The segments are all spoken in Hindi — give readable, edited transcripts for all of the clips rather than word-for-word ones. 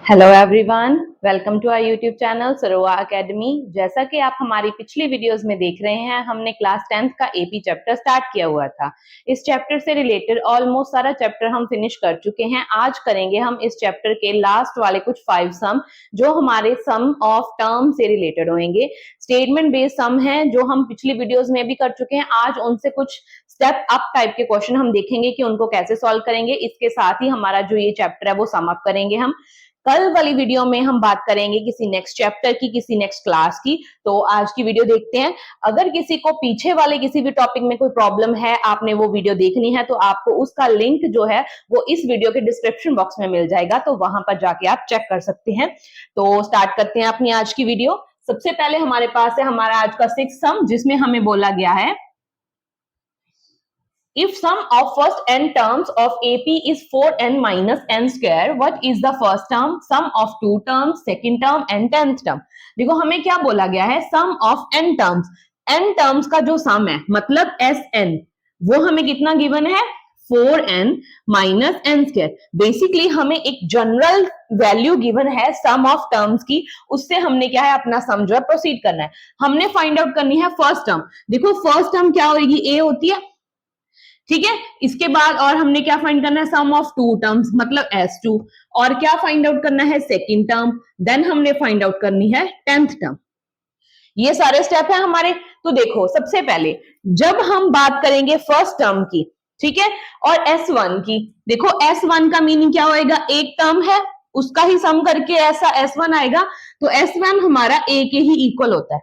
Hello everyone, welcome to our YouTube channel Sarova academy. जैसा कि आप हमारी पिछली वीडियोस में देख रहे हैं, हमने क्लास 10th का एपी चैप्टर स्टार्ट किया हुआ था। इस चैप्टर से रिलेटेड ऑलमोस्ट सारा चैप्टर हम फिनिश कर चुके हैं। आज करेंगे हम इस चैप्टर के लास्ट वाले कुछ 5 सम, जो हमारे सम ऑफ टर्म से रिलेटेड होंगे। स्टेटमेंट बेस्ड सम हैं जो हम पिछली वीडियोस में भी कर चुके हैं। आज उनसे कुछ स्टेप अप टाइप के क्वेश्चन हम देखेंगे कि उनको कैसे सॉल्व करेंगे। इसके साथ ही हमारा जो ये चैप्टर है वो सम अप करेंगे हम। कल वाली वीडियो में हम बात करेंगे किसी नेक्स्ट चैप्टर की, किसी नेक्स्ट क्लास की। तो आज की वीडियो देखते हैं। अगर किसी को पीछे वाले किसी भी टॉपिक में कोई प्रॉब्लम है, आपने वो वीडियो देखनी है, तो आपको उसका लिंक जो है वो इस वीडियो के डिस्क्रिप्शन बॉक्स में मिल जाएगा, तो वहां पर जाके आप चेक कर सकते हैं। तो स्टार्ट करते हैं अपनी आज की वीडियो। सबसे पहले हमारे पास है हमारा आज का 6th सम, जिसमें हमें बोला गया है if sum of first n terms of AP is 4n minus n square, what is the first term, sum of two terms, second term and 10th term। देखो हमें क्या बोला गया है, sum of n terms, n terms का जो sum है मतलब Sn, वो हमें कितना गिवन है 4n minus n square. Basically हमें एक जनरल वैल्यू गिवन है सम ऑफ टर्म्स की, उससे हमने क्या है अपना सम जो है प्रोसीड करना है। हमने फाइंड आउट करनी है फर्स्ट टर्म। देखो फर्स्ट टर्म क्या होगी, a होती है, ठीक है। इसके बाद और हमने क्या फाइंड करना है, सम ऑफ टू टर्म्स मतलब S2। और क्या फाइंड आउट करना है, सेकंड टर्म। देन हमने फाइंड आउट करनी है 10th टर्म। ये सारे स्टेप है हमारे। तो देखो सबसे पहले जब हम बात करेंगे फर्स्ट टर्म की, ठीक है, और S1 की, देखो S1 का मीनिंग क्या होएगा, एक टर्म है उसका ही सम करके ऐसा S1 आएगा। तो S1 हमारा A के ही इक्वल होता है,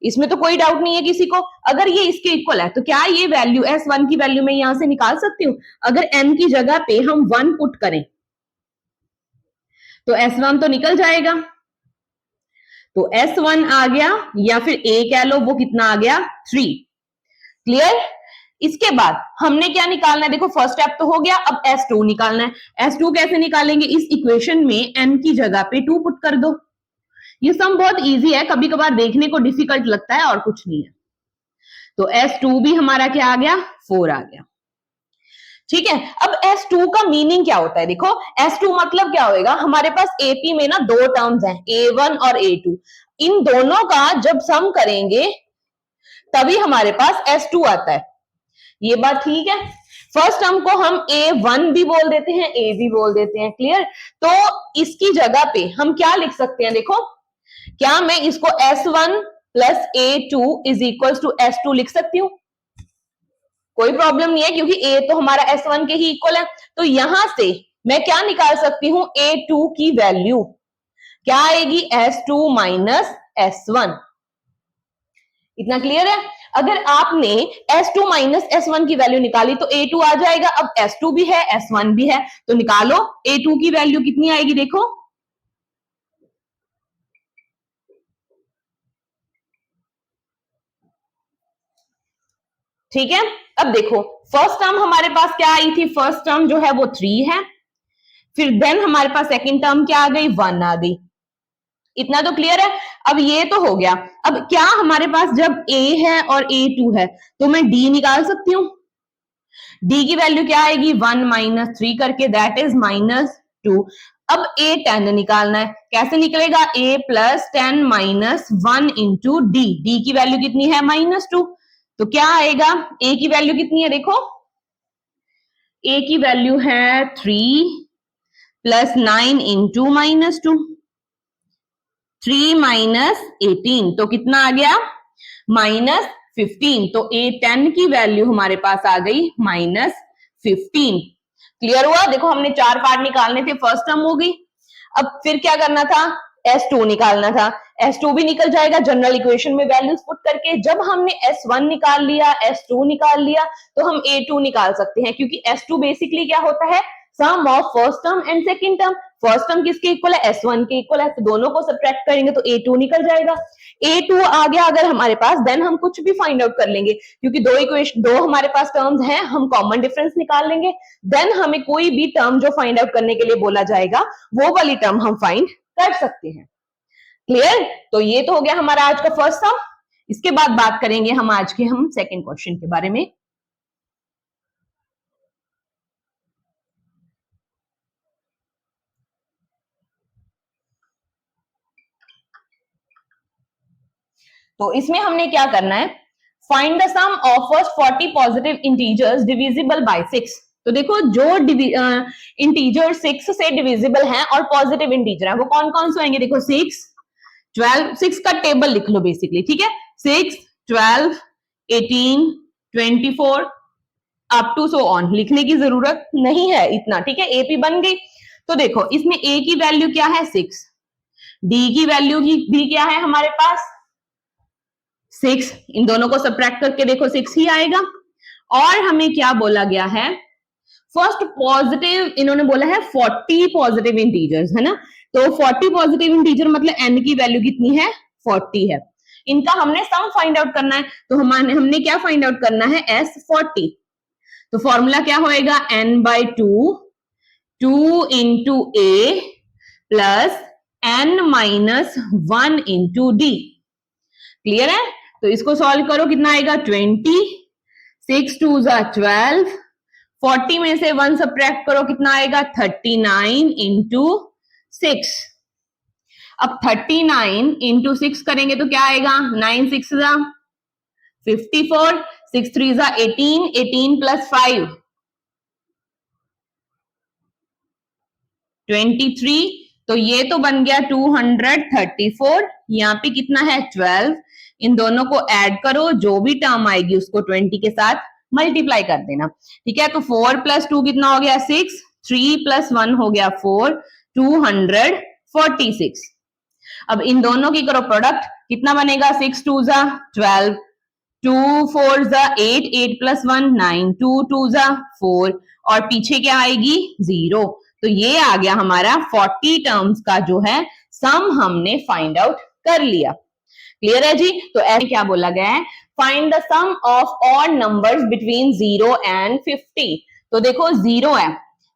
इसमें तो कोई डाउट नहीं है किसी को। अगर ये इसके इक्वल है तो क्या ये वैल्यू S1 की वैल्यू मैं यहां से निकाल सकती हूँ। अगर n की जगह पे हम 1 पुट करें तो S1 तो निकल जाएगा। तो S1 आ गया, या फिर A कह लो, वो कितना आ गया 3। क्लियर। इसके बाद हमने क्या निकालना है, देखो फर्स्ट स्टेप तो हो गया, अब S2 निकालना है। S2 कैसे निकालेंगे, इस इक्वेशन में n की जगह पे 2 पुट कर दो। ये सम बहुत इजी है, कभी कभार देखने को डिफिकल्ट लगता है और कुछ नहीं है। तो S2 भी हमारा क्या आ गया, 4 आ गया, ठीक है। अब S2 का मीनिंग क्या होता है, देखो S2 मतलब क्या होएगा, हमारे पास AP में ना दो टर्म्स हैं, A1 और A2। इन दोनों का जब सम करेंगे तभी हमारे पास S2 आता है। ये बात ठीक है। फर्स्ट टर्म को हम A1 भी बोल देते हैं, A भी बोल देते हैं, क्लियर। तो इसकी जगह पे हम क्या लिख सकते हैं, देखो क्या मैं इसको S1 plus A2 is equal to S2 लिख सकती हूं, कोई प्रॉब्लम नहीं है, क्योंकि A तो हमारा S1 के ही इक्वल है। तो यहां से मैं क्या निकाल सकती हूं, A2 की वैल्यू क्या आएगी, S2 माइनस S1। इतना क्लियर है। अगर आपने S2 माइनस S1 की वैल्यू निकाली तो A2 आ जाएगा। अब S2 भी है S1 भी है, तो निकालो A2 की वैल्यू कितनी आएगी, देखो ठीक है। अब देखो फर्स्ट टर्म हमारे पास क्या आई थी, फर्स्ट टर्म जो है वो 3 है, फिर देन हमारे पास सेकंड टर्म क्या आ गई, 1 आ गई। इतना तो क्लियर है। अब ये तो हो गया। अब क्या हमारे पास जब A है और A2 है तो मैं D निकाल सकती हूँ। D की वैल्यू क्या आएगी, 1 माइनस 3 करके, दैट इज -2। अब A10 निकालना है, कैसे निकलेगा, A plus 10 minus 1 into D। D की वैल्यू कितनी है, -2। तो क्या आएगा, A की वैल्यू कितनी है, देखो A की वैल्यू है 3 प्लस 9 इंटू -2, 3 माइनस 18, तो कितना आ गया, -15। तो A10 की वैल्यू हमारे पास आ गई -15। क्लियर हुआ। देखो हमने 4 पार्ट निकालने थे, फर्स्ट टर्म हो गई। अब फिर क्या करना था, S2 निकालना था। S2 भी निकल जाएगा जनरल इक्वेशन में वैल्यूज पुट करके। जब हमने S1 निकाल लिया, S2 निकाल लिया, तो हम A2 निकाल सकते हैं, क्योंकि S2 बेसिकली क्या होता है, sum of first term and second term. First term किसके इक्वल है, S1 के इक्वल है, तो दोनों को सब्ट्रैक्ट करेंगे तो A2 निकल जाएगा। A2 आ गया अगर हमारे पास, देन हम कुछ भी फाइंड आउट कर लेंगे, क्योंकि दो हमारे पास टर्म्स हैं, हम कॉमन डिफरेंस निकाल लेंगे। देन हमें कोई भी टर्म जो फाइंड आउट करने के लिए बोला जाएगा वो वाली टर्म हम फाइंड कर सकते हैं। क्लियर। तो ये तो हो गया हमारा आज का फर्स्ट सम। इसके बाद बात करेंगे हम आज के सेकंड क्वेश्चन के बारे में। तो इसमें हमने क्या करना है, find the sum of first 40 positive integers divisible by 6। तो देखो जो इंटीजर 6 से डिविजिबल हैं और पॉजिटिव इंटीजर हैं वो कौन कौन से होंगे, देखो 6, 12, 6 का टेबल लिख लो बेसिकली, ठीक है, 6, 12, 18, 24 अप टू सो ऑन, लिखने की जरूरत नहीं है इतना, ठीक है, एपी बन गई। तो देखो इसमें ए की वैल्यू क्या है 6, डी की वैल्यू भी क्या है हमारे पास 6, इन दोनों को सबट्रैक्ट करके देखो 6 ही आएगा। और हमें क्या बोला गया है, फर्स्ट पॉजिटिव इन्होंने बोला है 40 पॉजिटिव इंटीजर्स, है ना, तो 40 पॉजिटिव इंटीजर मतलब n की वैल्यू कितनी है 40 है, इनका हमने सम फाइंड आउट करना है। तो हमने क्या फाइंड आउट करना है S40। तो फॉर्मूला क्या होएगा n/2 2 into A plus n-1 into D. Clear है, तो इसको सॉल्व करो कितना आएगा 20, 6 2 12, 40 में से 1 सब्ट्रैक्ट करो कितना आएगा 39 इंटू 6। अब 39 इंटू 6 करेंगे तो क्या आएगा 9 6 54, 6 3 18, 18 प्लस 5 23, तो ये तो बन गया 234, यहाँ पे कितना है 12, इन दोनों को ऐड करो, जो भी टर्म आएगी उसको 20 के साथ मल्टीप्लाई कर देना, ठीक है। तो 4 प्लस 2 कितना हो गया 6, 3 प्लस 1 हो गया 4, 246। अब इन दोनों की करो प्रोडक्ट, कितना बनेगा 6 2 12, 2 4 8, 8 प्लस 1 9, 2 2 4, और पीछे क्या आएगी 0। तो ये आ गया हमारा 40 टर्म्स का जो है सम हमने फाइंड आउट कर लिया। क्लियर है जी, तो ऐसे क्या बोला गया है, find the sum of odd numbers between 0 and 50। तो देखो 0 है,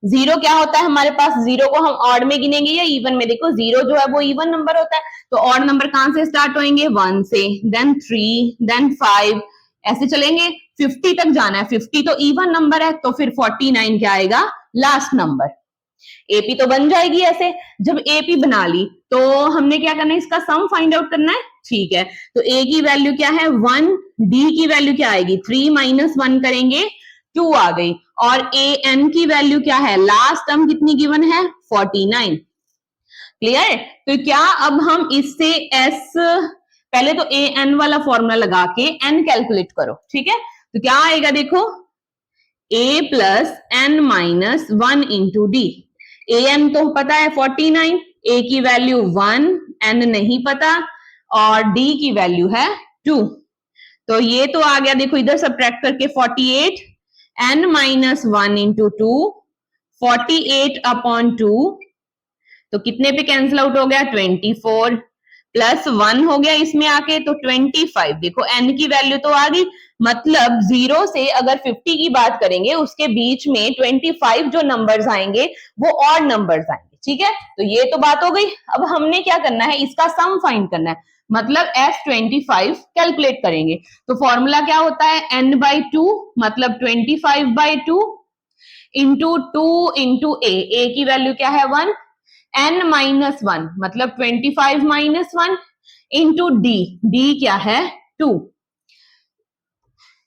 0 क्या होता है हमारे पास, 0 को हम ऑड में गिनेंगे या इवन में, देखो 0 जो है वो इवन नंबर होता है, तो ऑड नंबर कहां से स्टार्ट होंगे 1 से, देन 3, देन 5, ऐसे चलेंगे 50 तक जाना है, 50 तो इवन नंबर है, तो फिर 49 क्या आएगा लास्ट नंबर। एपी तो बन जाएगी ऐसे। जब एपी बना ली तो हमने क्या करना है, इसका सम फाइंड आउट करना है, ठीक है। तो ए की वैल्यू क्या है 1, डी की वैल्यू क्या आएगी 3 माइनस 1 करेंगे 2 आ गई, और ए एन की वैल्यू क्या है, लास्ट टर्म कितनी गिवन है 49। क्लियर, तो क्या अब हम इससे एस, पहले तो ए एन वाला फॉर्मूला लगा के एन कैलकुलेट करो, ठीक है। तो क्या आएगा देखो a plus n minus 1 into d. A n तो पता है 49, a की वैल्यू 1, n नहीं पता, और d की वैल्यू है 2। तो ये तो आ गया देखो इधर सब्ट्रैक्ट करके 48, n माइनस 1 इंटू 2, 48 अपॉन 2, तो कितने पे कैंसिल आउट हो गया 24, प्लस 1 हो गया इसमें आके तो 25। देखो n की वैल्यू तो आ गई, मतलब 0 से अगर 50 की बात करेंगे उसके बीच में 25 जो नंबर्स आएंगे वो ऑड नंबर्स आएंगे, ठीक है। तो ये तो बात हो गई। अब हमने क्या करना है, इसका सम फाइंड करना है, मतलब S25 कैलकुलेट करेंगे। तो फॉर्मूला क्या होता है n/2, मतलब 25/2 इंटू 2 इंटू ए की वैल्यू क्या है 1, n माइनस 1 मतलब 25 माइनस 1 इंटू डी क्या है 2।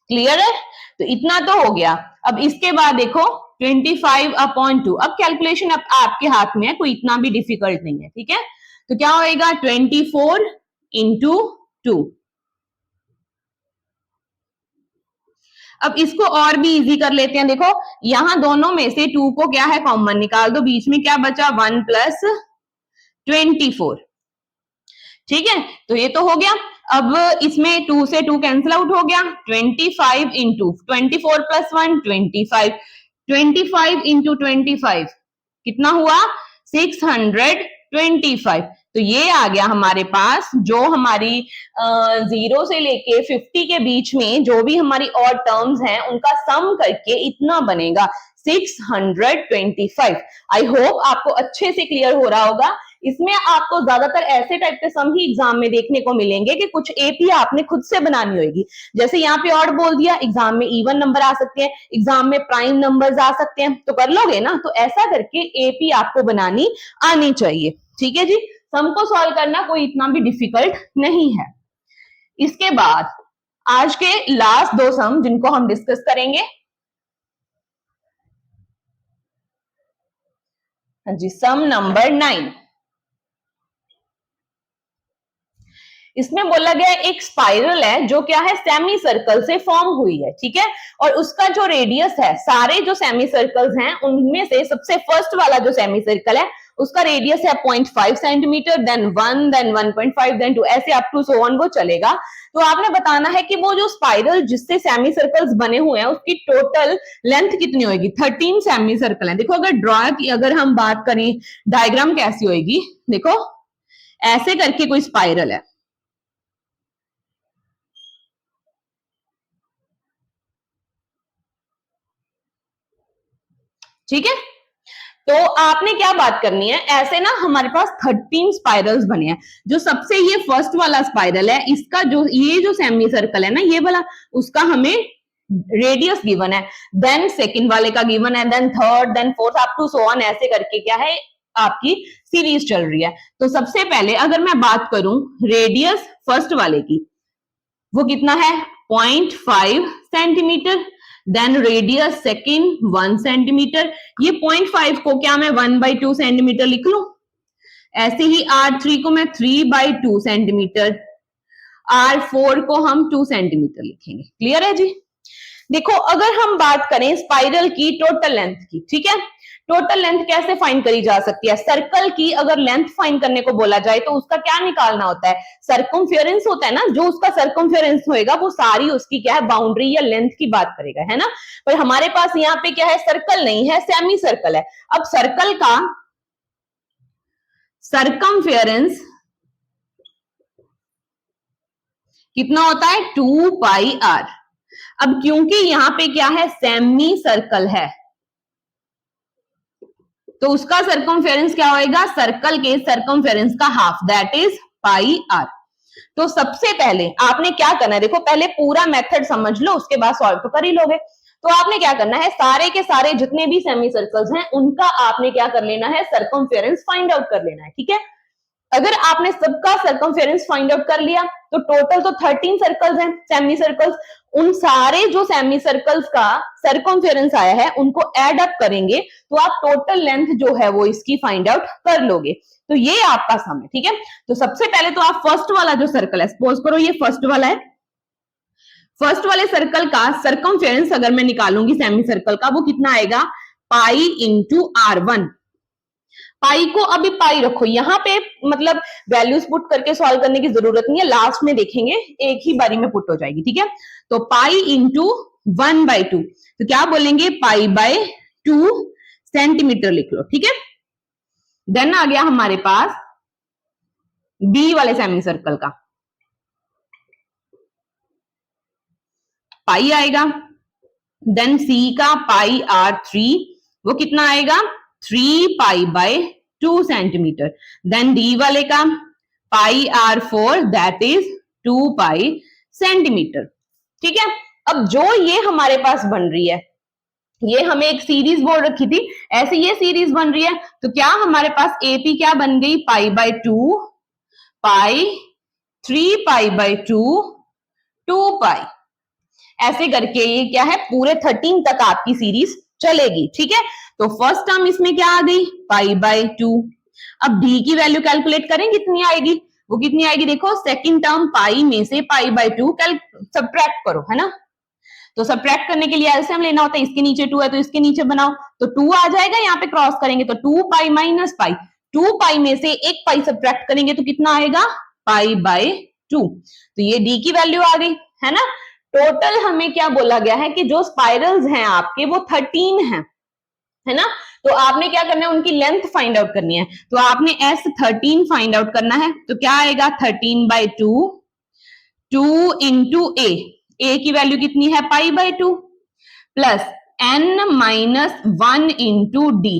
क्लियर है, तो इतना तो हो गया। अब इसके बाद देखो 25 अपॉन 2, अब कैलकुलेशन अब आपके हाथ में है, कोई इतना भी डिफिकल्ट नहीं है, ठीक है। तो क्या होएगा 24 इंटू 2। अब इसको और भी इजी कर लेते हैं, देखो यहां दोनों में से 2 को क्या है कॉमन निकाल दो, बीच में क्या बचा 1 प्लस 24, ठीक है। तो ये तो हो गया। अब इसमें 2 से 2 कैंसिल आउट हो गया, 25 इंटू 24 प्लस 1 25, 25 इंटू 25 कितना हुआ 625। तो ये आ गया हमारे पास, जो हमारी 0 से लेके 50 के बीच में जो भी हमारी ऑड टर्म्स हैं उनका सम करके इतना बनेगा 625। आई होप आपको अच्छे से क्लियर हो रहा होगा। इसमें आपको ज्यादातर ऐसे टाइप के सम ही एग्जाम में देखने को मिलेंगे कि कुछ एपी आपने खुद से बनानी होगी, जैसे यहाँ पे ऑड बोल दिया, एग्जाम में इवन नंबर आ सकते हैं, एग्जाम में प्राइम नंबर्स आ सकते हैं, तो कर लोगे ना। तो ऐसा करके एपी आपको बनानी आनी चाहिए, ठीक है जी। सम को सॉल्व करना कोई इतना भी डिफिकल्ट नहीं है। इसके बाद आज के लास्ट दो सम जिनको हम डिस्कस करेंगे, हाँ जी, सम नंबर 9। इसमें बोला गया एक स्पाइरल है जो क्या है, सेमी सर्कल से फॉर्म हुई है, ठीक है, और उसका जो रेडियस है, सारे जो सेमी सर्कल्स हैं उनमें से सबसे फर्स्ट वाला जो सेमी सर्कल है उसका रेडियस है 0.5 सेंटीमीटर, देन 1, देन 1.5, देन 2, ऐसे अप टू सो ऑन वो चलेगा। तो आपने बताना है कि वो जो स्पाइरल जिससे सेमी सर्कल्स बने हुए हैं उसकी टोटल लेंथ कितनी होगी। 13 सेमी सर्कल है। देखो अगर ड्रॉ की अगर हम बात करें डायग्राम कैसी होगी, देखो ऐसे करके कोई स्पाइरल है, ठीक है। तो आपने क्या बात करनी है, ऐसे ना हमारे पास 13 स्पाइरल्स बने हैं। जो सबसे ये फर्स्ट वाला स्पाइरल है, इसका जो ये जो सेमी सर्कल है ना ये वाला, उसका हमें रेडियस गिवन है, देन सेकंड वाले का गिवन है, then third, then fourth, up to so on, ऐसे करके क्या है आपकी सीरीज चल रही है। तो सबसे पहले अगर मैं बात करूं रेडियस फर्स्ट वाले की, वो कितना है 0.5 centimetre, then radius second 1 centimetre. ये 0.5 को क्या मैं 1/2 सेंटीमीटर लिख लूं, ऐसे ही R3 को मैं 3/2 सेंटीमीटर, R4 को हम 2 सेंटीमीटर लिखेंगे। क्लियर है जी। देखो अगर हम बात करें स्पाइरल की टोटल लेंथ की, ठीक है, टोटल लेंथ कैसे फाइंड करी जा सकती है। सर्कल की अगर लेंथ फाइंड करने को बोला जाए तो उसका क्या निकालना होता है, सर्कमफेरेंस होता है ना, जो उसका सर्कमफेरेंस होएगा वो सारी उसकी क्या है बाउंड्री या लेंथ की बात करेगा, है ना। पर हमारे पास यहाँ पे क्या है, सर्कल नहीं है, सेमी सर्कल है। अब सर्कल का सर्कमफेरेंस कितना होता है 2πr। अब क्योंकि यहां पे क्या है सेमी सर्कल है तो उसका सर्कमफेरेंस क्या होएगा, सर्कल के सर्कमफेरेंस का हाफ, दैट इज πr। तो सबसे पहले आपने क्या करना है, देखो पहले पूरा मेथड समझ लो उसके बाद सॉल्व तो कर ही लोगे। तो आपने क्या करना है, सारे के सारे जितने भी सेमी सर्कल्स हैं उनका आपने क्या कर लेना है, सर्कमफेरेंस फाइंड आउट कर लेना है, ठीक है। अगर आपने सबका सर्कमफेरेंस फाइंड आउट कर लिया तो टोटल तो 13 सर्कल्स हैं सेमी सर्कल्स, उन सारे जो सेमी सर्कल्स का सर्कमफेरेंस आया है उनको ऐड अप करेंगे तो आप टोटल लेंथ जो है वो इसकी फाइंड आउट कर लोगे। तो ये आपका सम है, ठीक है। तो सबसे पहले तो आप फर्स्ट वाला जो सर्कल है, सपोज करो ये फर्स्ट वाला है, फर्स्ट वाले सर्कल का सर्कमफेरेंस अगर मैं निकालूंगी सेमी सर्कल का, वो कितना आएगा पाई इंटू R1। पाई को अभी पाई रखो यहां पे, मतलब वैल्यूज पुट करके सॉल्व करने की जरूरत नहीं है, लास्ट में देखेंगे एक ही बारी में पुट हो जाएगी, ठीक है। तो पाई इंटू 1/2, तो क्या बोलेंगे π/2 सेंटीमीटर लिख लो, ठीक है। देन आ गया हमारे पास बी वाले सेमी सर्कल का, पाई आएगा, देन सी का πr3, वो कितना आएगा 3π/2 सेंटीमीटर, देन डी वाले का πr4 दैट इज 2π सेंटीमीटर, ठीक है। अब जो ये हमारे पास बन रही है, ये हमें एक सीरीज बोल रखी थी, ऐसे ये सीरीज बन रही है, तो क्या हमारे पास एपी क्या बन गई π/2 पाई 3π/2 2π, ऐसे करके ये क्या है पूरे 13 तक आपकी सीरीज चलेगी, ठीक है। तो फर्स्ट टर्म इसमें क्या आ गई π/2। अब डी की वैल्यू कैलकुलेट करें कितनी आएगी, वो कितनी आएगी, देखो सेकंड टर्म पाई में से π/2 सब्ट्रैक्ट करो, है ना। तो सब्ट्रैक्ट करने के लिए एलसीएम लेना होता है, इसके नीचे 2 है तो इसके नीचे बनाओ, तो 2 आ जाएगा, यहाँ पे क्रॉस करेंगे तो 2π - π, 2π में से एक पाई सब्ट्रैक्ट करेंगे तो कितना आएगा π/2। तो ये डी की वैल्यू आ गई, है ना। टोटल हमें क्या बोला गया है कि जो स्पाइरल्स हैं आपके वो 13 हैं, है ना। तो आपने क्या करना है, उनकी लेंथ फाइंड आउट करनी है, तो आपने S13 फाइंड आउट करना है, तो क्या आएगा 13/2, 2 इंटू ए की वैल्यू कितनी है π/2 plus n - 1 into D.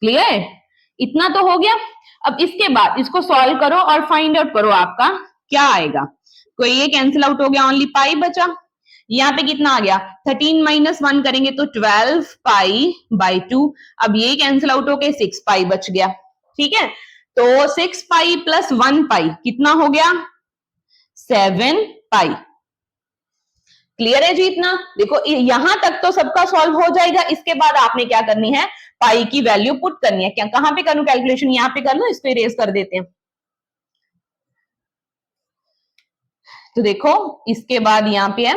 Clear, इतना तो हो गया। अब इसके बाद इसको सॉल्व करो और फाइंड आउट करो आपका क्या आएगा। कोई ये कैंसिल आउट हो गया, ओनली पाई बचा। यहाँ पे कितना आ गया 13 - 1 करेंगे तो 12π/2। अब ये कैंसिल आउट होके 6π बच गया, ठीक है। तो 6π + 1π कितना हो गया 7 पाई। क्लियर है जी इतना? देखो यहां तक तो सबका सॉल्व हो जाएगा। इसके बाद आपने क्या करनी है, पाई की वैल्यू पुट करनी है। क्या कहां पे करूं कैलकुलेशन, यहां पे कर लो, इस पे इरेज कर देते हैं। तो देखो इसके बाद यहां पे है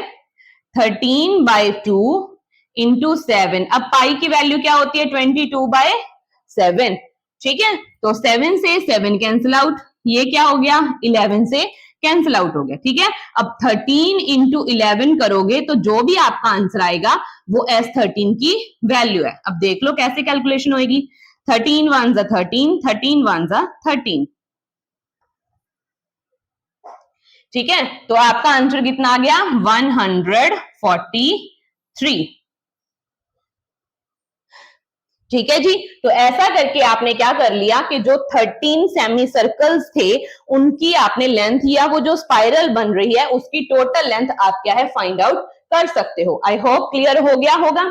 13/2 इंटू 7। अब पाई की वैल्यू क्या होती है, 22/7। ठीक है, तो 7 से 7 कैंसिल आउट, ये क्या हो गया 11 से कैंसिल आउट हो गया। ठीक है, अब 13 इंटू 11 करोगे तो जो भी आपका आंसर आएगा वो S13 की वैल्यू है। अब देख लो कैसे कैलकुलेशन होगी। 13 1 जा 13, 13 1 जा 13। ठीक है, तो आपका आंसर कितना आ गया 143। ठीक है जी, तो ऐसा करके आपने क्या कर लिया कि जो 13 सेमी सर्कल्स थे उनकी आपने लेंथ या वो जो स्पाइरल बन रही है उसकी टोटल लेंथ आप क्या है फाइंड आउट कर सकते हो। आई होप क्लियर हो गया होगा।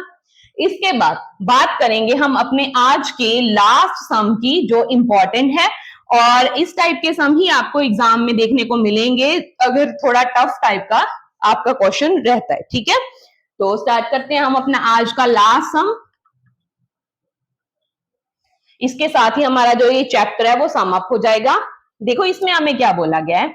इसके बाद बात करेंगे हम अपने आज के लास्ट सम की जो इंपॉर्टेंट है, और इस टाइप के सम ही आपको एग्जाम में देखने को मिलेंगे अगर थोड़ा टफ टाइप का आपका क्वेश्चन रहता है। ठीक है, तो स्टार्ट करते हैं हम अपना आज का लास्ट सम। इसके साथ ही हमारा जो ये चैप्टर है वो सम अप हो जाएगा। देखो इसमें हमें क्या बोला गया है,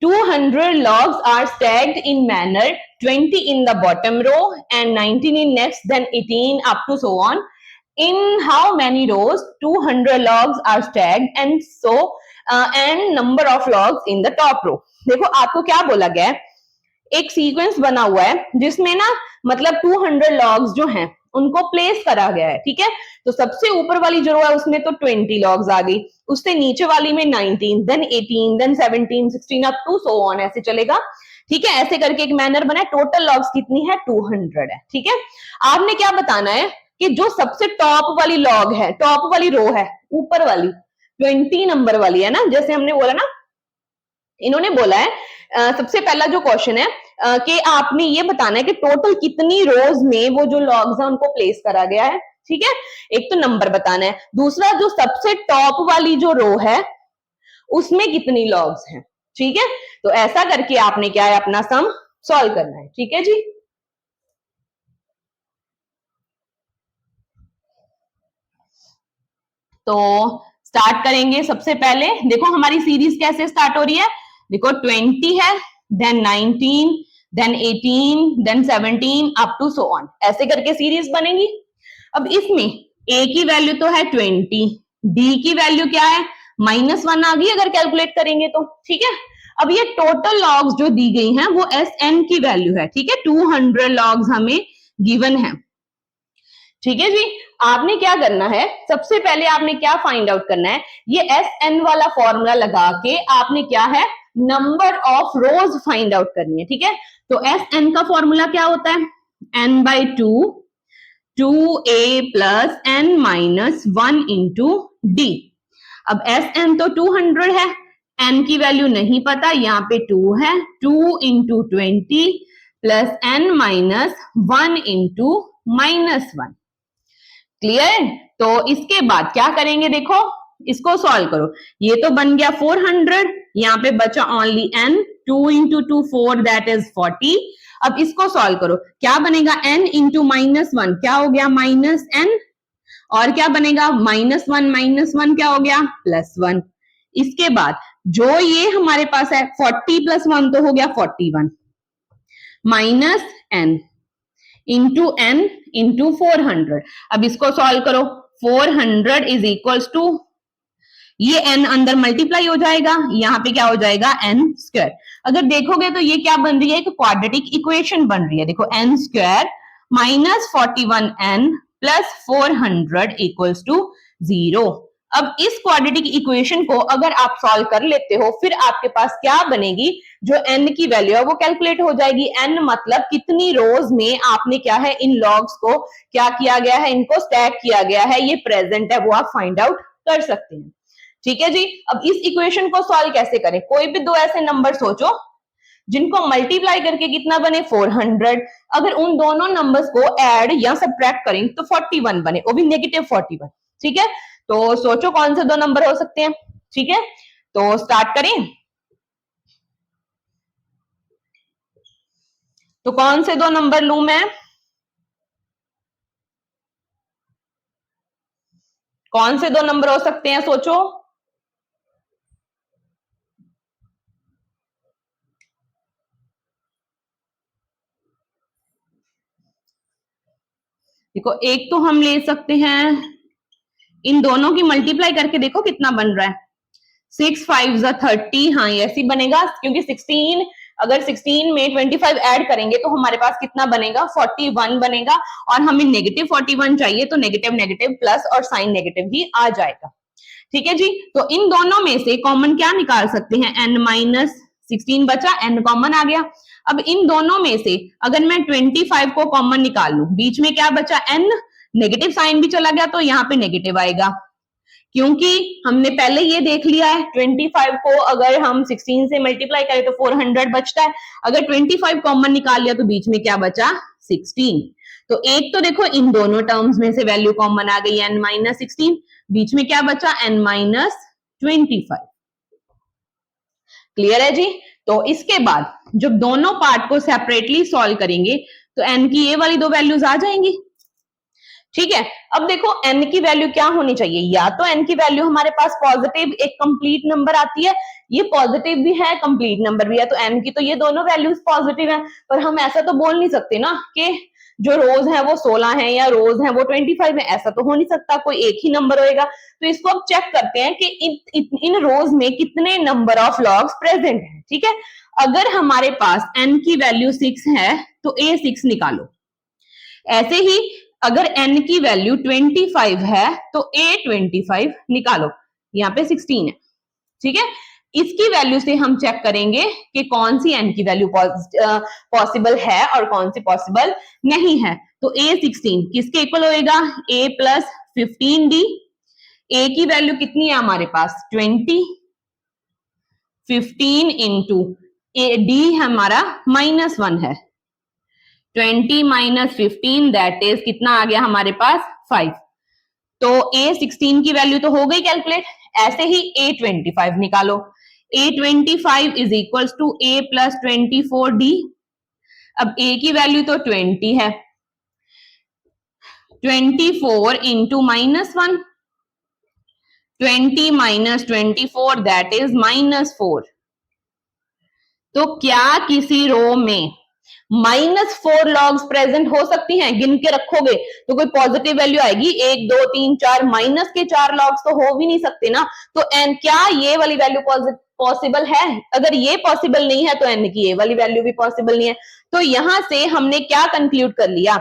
200 logs are stacked in manner 20 in the bottom row and 19 in next, then 18 up to so on. In how many rows 200 logs are stacked and so and number of logs in the top row. देखो आपको क्या बोला गया है, एक सीक्वेंस बना हुआ है जिसमें ना मतलब 200 लॉग्स जो हैं उनको प्लेस करा गया है। ठीक है, तो सबसे ऊपर वाली जो रो है उसमें तो 20 लॉग्स आ गई, उससे नीचे वाली में 19, then 18, then 17, 16 up to so on, ऐसे चलेगा। ठीक है, ऐसे करके एक मैनर बना है। टोटल लॉग्स कितनी है 200 है। ठीक है, आपने क्या बताना है कि जो सबसे टॉप वाली लॉग है, टॉप वाली रो है, ऊपर वाली 20 नंबर वाली है ना, जैसे हमने बोला ना, इन्होंने बोला है सबसे पहला जो क्वेश्चन है कि आपने ये बताना है कि टोटल कितनी रोज में वो जो लॉग्स है उनको प्लेस करा गया है। ठीक है, एक तो नंबर बताना है, दूसरा जो सबसे टॉप वाली जो रो है उसमें कितनी लॉग्स हैं। ठीक है, तो ऐसा करके आपने क्या है अपना सम सॉल्व करना है। ठीक है जी, तो स्टार्ट करेंगे। सबसे पहले देखो हमारी सीरीज कैसे स्टार्ट हो रही है, देखो 20 है, then 19, then 18, then 17 up to so on, ऐसे करके सीरीज बनेगी। अब इसमें a की वैल्यू तो है 20, d की वैल्यू क्या है -1 आ गई अगर कैलकुलेट करेंगे तो। ठीक है, अब ये टोटल लॉग्स जो दी गई हैं वो Sn की वैल्यू है। ठीक है, 200 लॉग्स हमें गिवन है। ठीक है जी, आपने क्या करना है, सबसे पहले आपने क्या फाइंड आउट करना है, ये Sn वाला फॉर्मूला लगा के आपने क्या है number of rose find out करनी है। ठीक है, तो Sn का फॉर्मूला क्या होता है, n/2 2a plus n minus 1 into D. अब Sn तो 200 है, n की वैल्यू नहीं पता, यहाँ पे 2 है, 2 into 20 plus n minus 1 into -1। Clear, तो इसके बाद क्या करेंगे, देखो इसको सॉल्व करो। ये तो बन गया 400, यहाँ पे बचा only n, 2 into 2 4 that is 40। अब इसको सॉल्व करो, क्या बनेगा n इंटू -1 क्या हो गया -n, और क्या बनेगा -1 क्या हो गया +1। इसके बाद जो ये हमारे पास है 40 + 1 तो हो गया 41, -n इंटू n इंटू 400। अब इसको सॉल्व करो, 400 इज इक्वल्स टू, ये n अंदर मल्टीप्लाई हो जाएगा, यहाँ पे क्या हो जाएगा n²। अगर देखोगे तो ये क्या बन रही है, एक क्वाड्रेटिक इक्वेशन बन रही है। देखो n² -41n plus 400 equals to 0। अब इस क्वाड्रेटिक इक्वेशन को अगर आप सॉल्व कर लेते हो फिर आपके पास क्या बनेगी, जो n की वैल्यू है वो कैलकुलेट हो जाएगी। n मतलब कितनी रोज में आपने क्या है इन लॉग्स को क्या किया गया है, इनको स्टैक किया गया है, ये प्रेजेंट है वो आप फाइंड आउट कर सकते हैं। ठीक है जी, अब इस इक्वेशन को सॉल्व कैसे करें, कोई भी दो ऐसे नंबर सोचो जिनको मल्टीप्लाई करके कितना बने 400, अगर उन दोनों नंबर्स को ऐड या सब्ट्रैक्ट करें तो 41 बने, वो भी -41। ठीक है, तो सोचो कौन से दो नंबर हो सकते हैं। ठीक है, तो स्टार्ट करें। तो कौन से दो नंबर लूं मैं? कौन से दो नंबर हो सकते हैं, सोचो। देखो, एक तो हम ले सकते हैं, इन दोनों की मल्टीप्लाई करके देखो कितना बन रहा है। 6 5 30, हाँ ये ऐसे बनेगा, क्योंकि 16, अगर 16 में 25 ऐड करेंगे तो हमारे पास कितना बनेगा, 41 बनेगा। और हमें नेगेटिव 41 चाहिए, तो नेगेटिव नेगेटिव प्लस और साइन नेगेटिव ही आ जाएगा। ठीक है जी। तो इन दोनों में से कॉमन क्या निकाल सकते हैं, n-16 बचा, n कॉमन आ गया। अब इन दोनों में से अगर मैं 25 को कॉमन निकाल लूं, बीच में क्या बचा, n, नेगेटिव साइन भी चला गया तो यहाँ पे नेगेटिव आएगा, क्योंकि हमने पहले ये देख लिया है 25 को अगर हम 16 से मल्टीप्लाई करें तो 400 बचता है। अगर 25 कॉमन निकाल लिया तो बीच में क्या बचा, 16। तो एक तो देखो इन दोनों टर्म्स में से वैल्यू कॉमन आ गई n-16, बीच में क्या बचा, n-25। क्लियर है जी। तो इसके बाद जब दोनों पार्ट को सेपरेटली सॉल्व करेंगे तो n की ये वाली दो वैल्यूज आ जाएंगी। ठीक है। अब देखो n की वैल्यू क्या होनी चाहिए, या तो n की वैल्यू हमारे पास पॉजिटिव एक कंप्लीट नंबर आती है, ये पॉजिटिव भी है कंप्लीट नंबर भी है, तो n की तो ये दोनों वैल्यूज पॉजिटिव है। पर हम ऐसा तो बोल नहीं सकते ना कि जो रोज है वो 16 है या रोज है वो 25 है, ऐसा तो हो नहीं सकता, कोई एक ही नंबर होएगा। तो इसको अब चेक करते हैं कि इन रोज में कितने नंबर ऑफ लॉग्स प्रेजेंट है। ठीक है। अगर हमारे पास n की वैल्यू 6 है तो a6 निकालो। ऐसे ही अगर n की वैल्यू 25 है तो a25 निकालो, यहाँ पे 16 है। ठीक है। इसकी वैल्यू से हम चेक करेंगे कि कौन सी n की वैल्यू पॉसिबल है और कौन सी पॉसिबल नहीं है। तो a16 किसके इक्वल होएगा, a प्लस 15d। a की वैल्यू कितनी है हमारे पास, 20, 15 इंटू d हमारा -1 है, 20 माइनस 15 दैट इज कितना आ गया हमारे पास, 5। तो a16 की वैल्यू तो हो गई कैलकुलेट। ऐसे ही a25 निकालो, a25 is equals to a plus 24d। अब a की वैल्यू तो 20 है, 24 इंटू -1, 20 माइनस 24 दैट इज -4। तो क्या किसी रो में -4 लॉग्स प्रेजेंट हो सकती हैं? गिन के रखोगे तो कोई पॉजिटिव वैल्यू आएगी, 1 2 3 4, माइनस के 4 लॉग्स तो हो भी नहीं सकते ना। तो n क्या ये वाली वैल्यू पॉसिबल है? अगर ये पॉसिबल नहीं है तो n की ये वाली वैल्यू भी पॉसिबल नहीं है। तो यहां से हमने क्या कंक्लूड कर लिया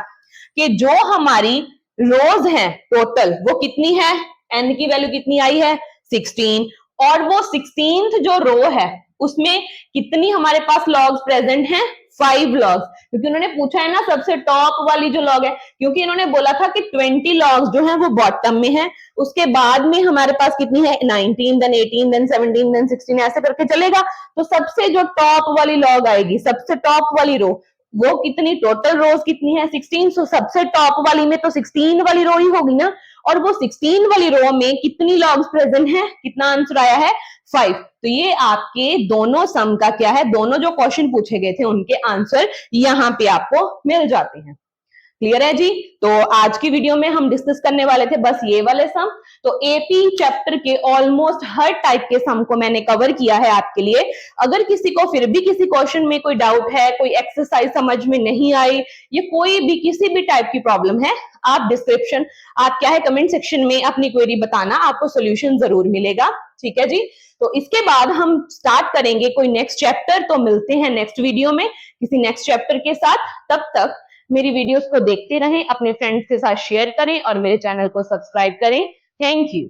कि जो हमारी रोज है टोटल वो कितनी है, n की वैल्यू कितनी आई है, 16। और वो 16th जो रो है उसमें कितनी हमारे पास लॉग्स प्रेजेंट हैं, 5 लॉग्स। क्योंकि उन्होंने पूछा है ना सबसे टॉप वाली जो लॉग है, क्योंकि इन्होंने बोला था कि 20 लॉग्स जो है वो बॉटम में है, उसके बाद में हमारे पास कितनी है, 19 देन 18 देन 17 देन 16, ऐसे करके चलेगा। तो सबसे जो टॉप वाली लॉग आएगी, सबसे टॉप वाली रो, वो कितनी, टोटल रोज कितनी है, 16। सो सबसे टॉप वाली में तो 16 वाली रो ही होगी ना, और वो 16 वाली रो में कितनी लॉग्स प्रेजेंट है, कितना आंसर आया है, 5। तो ये आपके दोनों सम का क्या है, दोनों जो क्वेश्चन पूछे गए थे उनके आंसर यहाँ पे आपको मिल जाते हैं। क्लियर है जी। तो आज की वीडियो में हम डिस्कस करने वाले थे बस ये वाले सम। तो एपी चैप्टर के ऑलमोस्ट हर टाइप के सम को मैंने कवर किया है आपके लिए। अगर किसी को फिर भी किसी क्वेश्चन में कोई डाउट है, कोई एक्सरसाइज समझ में नहीं आई, या कोई भी किसी भी टाइप की प्रॉब्लम है, आप डिस्क्रिप्शन, आप क्या है कमेंट सेक्शन में अपनी क्वेरी बताना, आपको सोल्यूशन जरूर मिलेगा। ठीक है जी। तो इसके बाद हम स्टार्ट करेंगे कोई नेक्स्ट चैप्टर। तो मिलते हैं नेक्स्ट वीडियो में किसी नेक्स्ट चैप्टर के साथ। तब तक मेरी वीडियोस को देखते रहें, अपने फ्रेंड्स के साथ शेयर करें और मेरे चैनल को सब्सक्राइब करें। Thank you.